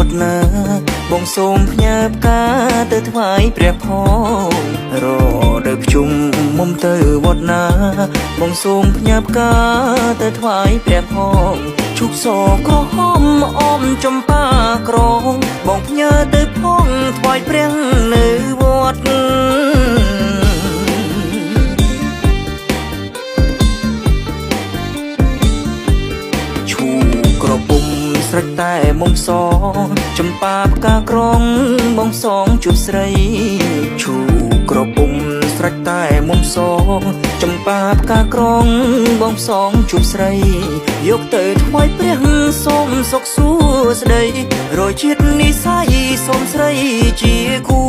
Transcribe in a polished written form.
ดนาបងសូមផ្ញើផ្កាទៅថ្វាយព្រះផងរដូវភ្ជុំមុំទៅវត្តណាបងសូមផ្ញើផ្កាទៅថ្វាយព្រះផងឈូកសក្រហមអមចំប៉ាក្រងបងផ្ញើទៅផងថ្វាយព្រះនៅវត្តឈូក្រពុំស្រេចតែមុំសងចំប៉ាផ្កាក្រងបងសងជួបស្រីឈូក្រពុំស្រេចតែមុំសងចំប៉ាផ្កាក្រងបងសងជួបស្រីយកទៅថ្វាយព្រះសូមសុខសួស្តីរយជាតិនិស័យសូមស្រីជាគូ